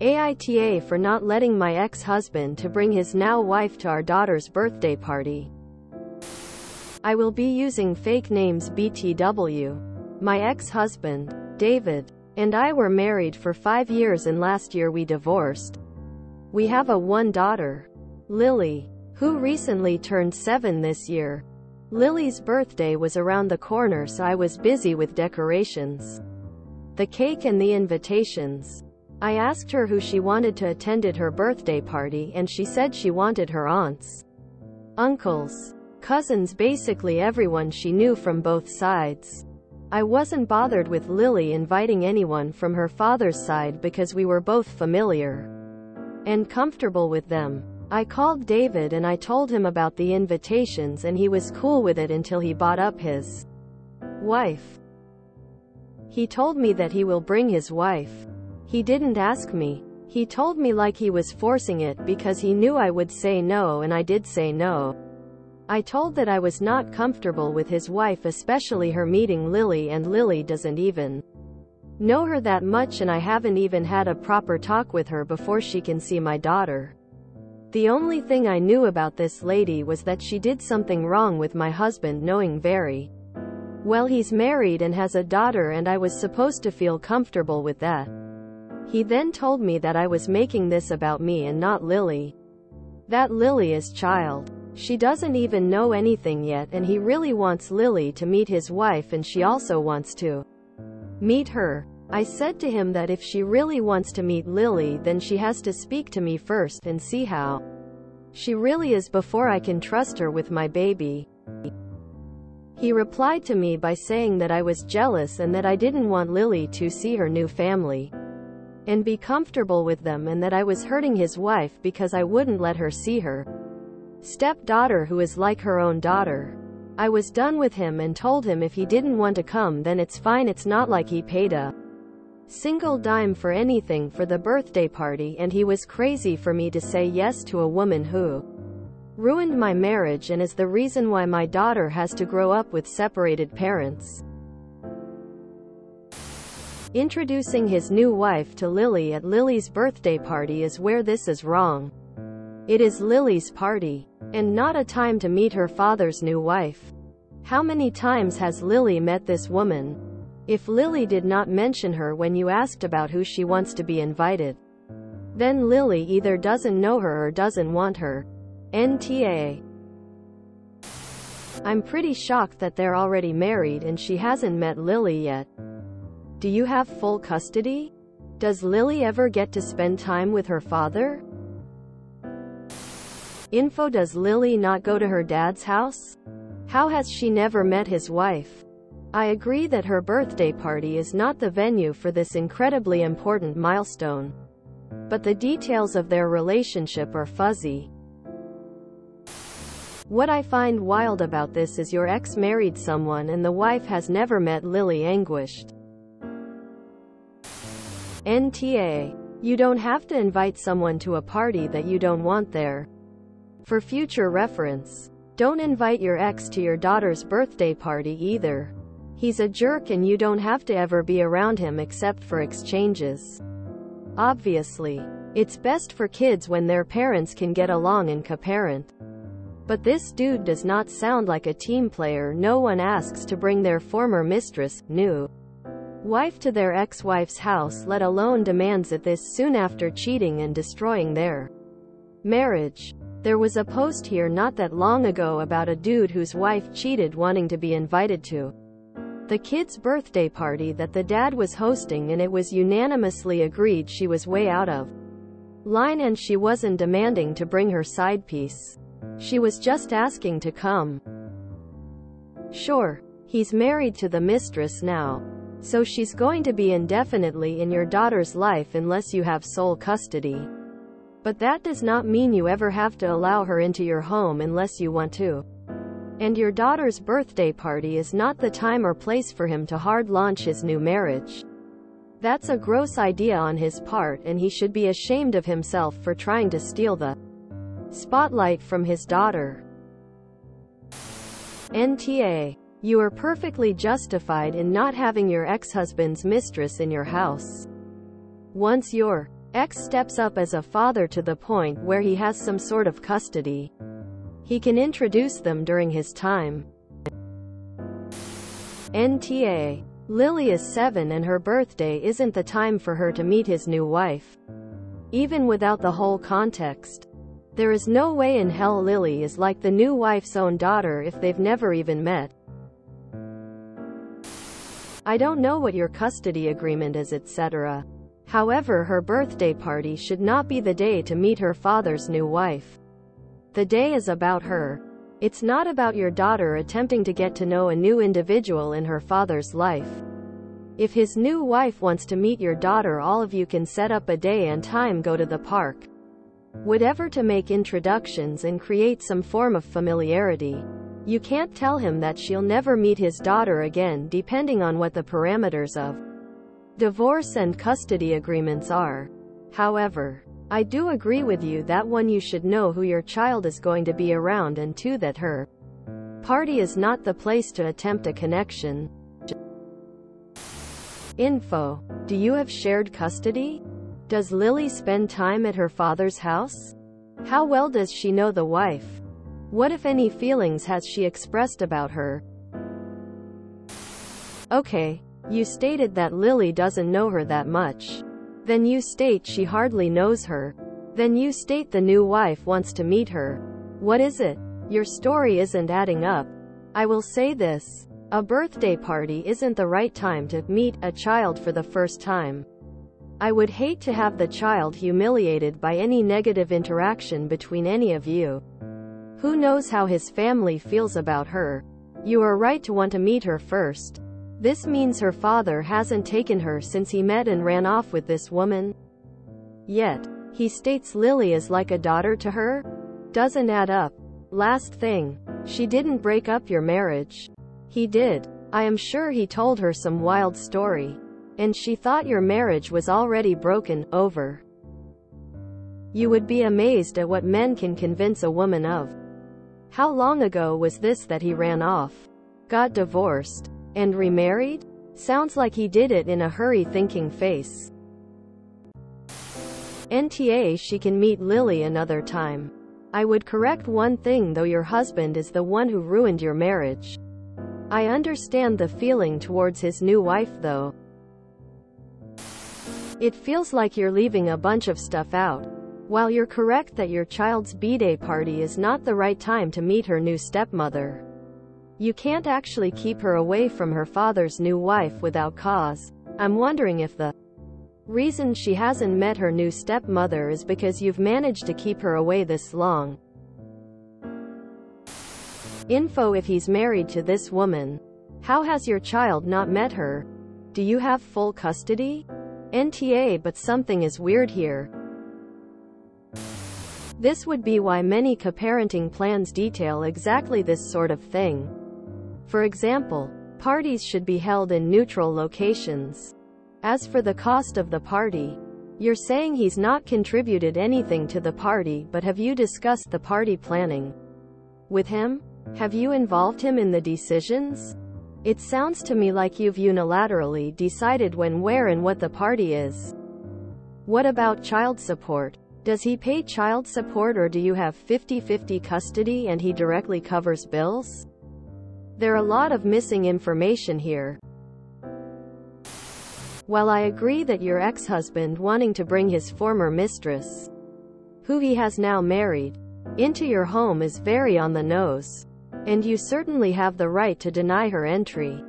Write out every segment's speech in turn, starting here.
AITA for not letting my ex-husband to bring his now wife to our daughter's birthday party. I will be using fake names. BTW. My ex-husband, David, and I were married for 5 years and last year we divorced. We have one daughter, Lily, who recently turned 7 this year. Lily's birthday was around the corner, so I was busy with decorations, the cake and the invitations. I asked her who she wanted to attend her birthday party and she said she wanted her aunts, uncles, cousins, basically everyone she knew from both sides. I wasn't bothered with Lily inviting anyone from her father's side because we were both familiar and comfortable with them. I called David and I told him about the invitations and he was cool with it until he brought up his wife. He told me that he will bring his wife. He didn't ask me. He told me like he was forcing it because he knew I would say no, and I did say no. I told that I was not comfortable with his wife, especially her meeting Lily, and Lily doesn't even know her that much and I haven't even had a proper talk with her before she can see my daughter. The only thing I knew about this lady was that she did something wrong with my husband, knowing very well he's married and has a daughter, and I was supposed to feel comfortable with that. He then told me that I was making this about me and not Lily. That Lily is child. She doesn't even know anything yet, and he really wants Lily to meet his wife and she also wants to meet her. I said to him that if she really wants to meet Lily, then she has to speak to me first and see how she really is before I can trust her with my baby. He replied to me by saying that I was jealous and that I didn't want Lily to see her new family and be comfortable with them, and that I was hurting his wife because I wouldn't let her see her stepdaughter who is like her own daughter. I was done with him and told him if he didn't want to come then it's fine. It's not like he paid a single dime for anything for the birthday party, and he was crazy for me to say yes to a woman who ruined my marriage and is the reason why my daughter has to grow up with separated parents. Introducing his new wife to Lily at Lily's birthday party is where this is wrong. It is Lily's party, and not a time to meet her father's new wife. How many times has Lily met this woman? If Lily did not mention her when you asked about who she wants to be invited, then Lily either doesn't know her or doesn't want her. NTA. I'm pretty shocked that they're already married and she hasn't met Lily yet. Do you have full custody? Does Lily ever get to spend time with her father? Info: does Lily not go to her dad's house? How has she never met his wife? I agree that her birthday party is not the venue for this incredibly important milestone, but the details of their relationship are fuzzy. What I find wild about this is your ex married someone and the wife has never met Lily. Anguished. NTA. You don't have to invite someone to a party that you don't want there. For future reference, don't invite your ex to your daughter's birthday party either. He's a jerk and you don't have to ever be around him except for exchanges. Obviously, it's best for kids when their parents can get along and co-parent. But this dude does not sound like a team player. No one asks to bring their former mistress, new wife, to their ex-wife's house, let alone demands it this soon after cheating and destroying their marriage. There was a post here not that long ago about a dude whose wife cheated wanting to be invited to the kid's birthday party that the dad was hosting, and it was unanimously agreed she was way out of line and she wasn't demanding to bring her side piece. She was just asking to come. Sure, he's married to the mistress now, so she's going to be indefinitely in your daughter's life unless you have sole custody. But that does not mean you ever have to allow her into your home unless you want to. And your daughter's birthday party is not the time or place for him to hard launch his new marriage. That's a gross idea on his part, and he should be ashamed of himself for trying to steal the spotlight from his daughter. NTA. You are perfectly justified in not having your ex-husband's mistress in your house. Once your X steps up as a father to the point where he has some sort of custody. He can introduce them during his time. NTA. Lily is 7 and her birthday isn't the time for her to meet his new wife. Even without the whole context, there is no way in hell Lily is like the new wife's own daughter if they've never even met. I don't know what your custody agreement is, etc. However, her birthday party should not be the day to meet her father's new wife. The day is about her. It's not about your daughter attempting to get to know a new individual in her father's life. If his new wife wants to meet your daughter, all of you can set up a day and time, go to the park, whatever, to make introductions and create some form of familiarity. You can't tell him that she'll never meet his daughter again, depending on what the parameters of divorce and custody agreements are. However, I do agree with you that 1, you should know who your child is going to be around, and 2, that her party is not the place to attempt a connection. Info. Do you have shared custody? Does Lily spend time at her father's house? How well does she know the wife? What, if any, feelings has she expressed about her? Okay, you stated that Lily doesn't know her that much. Then you state she hardly knows her. Then you state the new wife wants to meet her. What is it? Your story isn't adding up. I will say this. A birthday party isn't the right time to meet a child for the first time. I would hate to have the child humiliated by any negative interaction between any of you. Who knows how his family feels about her? You are right to want to meet her first. This means her father hasn't taken her since he met and ran off with this woman. Yet, he states Lily is like a daughter to her? Doesn't add up. Last thing, she didn't break up your marriage. He did. I am sure he told her some wild story. And she thought your marriage was already broken, over. You would be amazed at what men can convince a woman of. How long ago was this that he ran off, got divorced, and remarried? Sounds like he did it in a hurry, thinking face. NTA. She can meet Lily another time. I would correct one thing though, your husband is the one who ruined your marriage. I understand the feeling towards his new wife though. It feels like you're leaving a bunch of stuff out. While you're correct that your child's B-day party is not the right time to meet her new stepmother, you can't actually keep her away from her father's new wife without cause. I'm wondering if the reason she hasn't met her new stepmother is because you've managed to keep her away this long. Info. If he's married to this woman, how has your child not met her? Do you have full custody? NTA. But something is weird here. This would be why many co-parenting plans detail exactly this sort of thing. For example, parties should be held in neutral locations. As for the cost of the party, you're saying he's not contributed anything to the party, but have you discussed the party planning with him? Have you involved him in the decisions? It sounds to me like you've unilaterally decided when, where, and what the party is. What about child support? Does he pay child support, or do you have 50-50 custody and he directly covers bills? There are a lot of missing information here. While I agree that your ex-husband wanting to bring his former mistress, who he has now married, into your home is very on the nose, and you certainly have the right to deny her entry,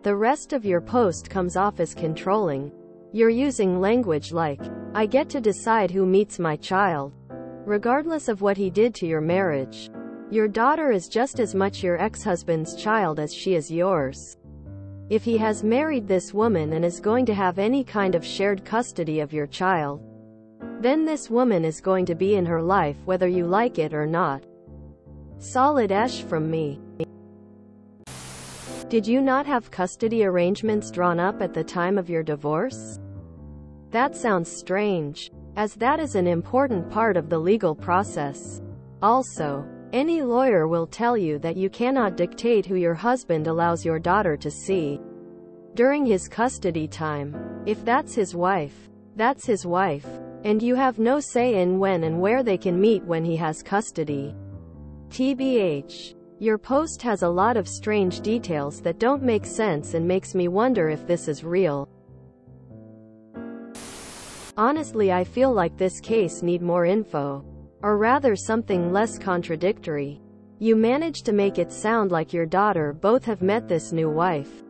the rest of your post comes off as controlling. You're using language like, I get to decide who meets my child, regardless of what he did to your marriage. Your daughter is just as much your ex-husband's child as she is yours. If he has married this woman and is going to have any kind of shared custody of your child, then this woman is going to be in her life whether you like it or not. Solid ash from me. Did you not have custody arrangements drawn up at the time of your divorce? That sounds strange, as that is an important part of the legal process. Also, any lawyer will tell you that you cannot dictate who your husband allows your daughter to see during his custody time. If that's his wife, that's his wife. And you have no say in when and where they can meet when he has custody. TBH. Your post has a lot of strange details that don't make sense and makes me wonder if this is real. Honestly, I feel like this case need more info. Or rather something less contradictory. You managed to make it sound like your daughter both have met this new wife.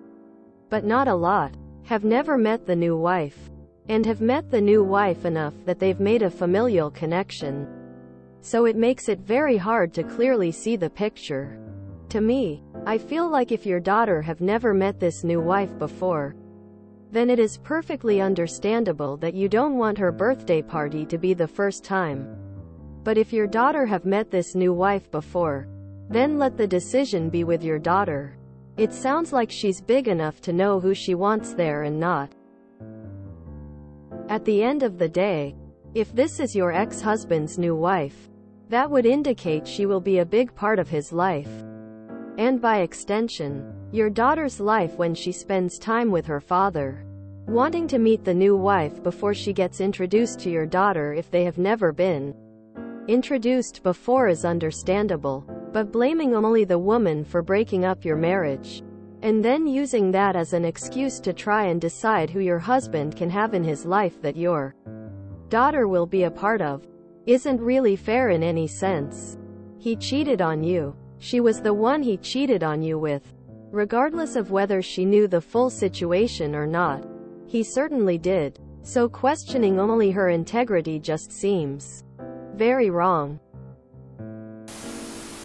But not a lot. Have never met the new wife. And have met the new wife enough that they've made a familial connection. So it makes it very hard to clearly see the picture. To me, I feel like if your daughter have never met this new wife before, then it is perfectly understandable that you don't want her birthday party to be the first time. But if your daughter have met this new wife before, then let the decision be with your daughter. It sounds like she's big enough to know who she wants there and not. At the end of the day, if this is your ex-husband's new wife, that would indicate she will be a big part of his life. And by extension, your daughter's life when she spends time with her father. Wanting to meet the new wife before she gets introduced to your daughter if they have never been introduced before is understandable, but blaming only the woman for breaking up your marriage, and then using that as an excuse to try and decide who your husband can have in his life that your daughter will be a part of, isn't really fair in any sense. He cheated on you. She was the one he cheated on you with. Regardless of whether she knew the full situation or not, he certainly did. So questioning only her integrity just seems very wrong.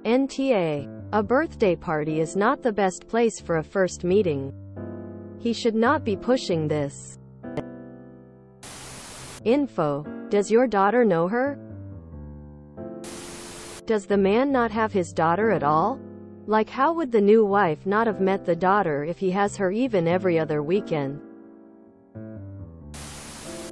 NTA. A birthday party is not the best place for a first meeting. He should not be pushing this. Info. Does your daughter know her? Does the man not have his daughter at all? Like, how would the new wife not have met the daughter if he has her even every other weekend?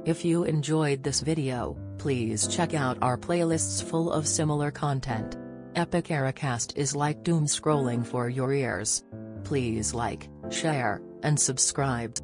If you enjoyed this video, please check out our playlists full of similar content. Epic AITA is like doom scrolling for your ears. Please like, share, and subscribe.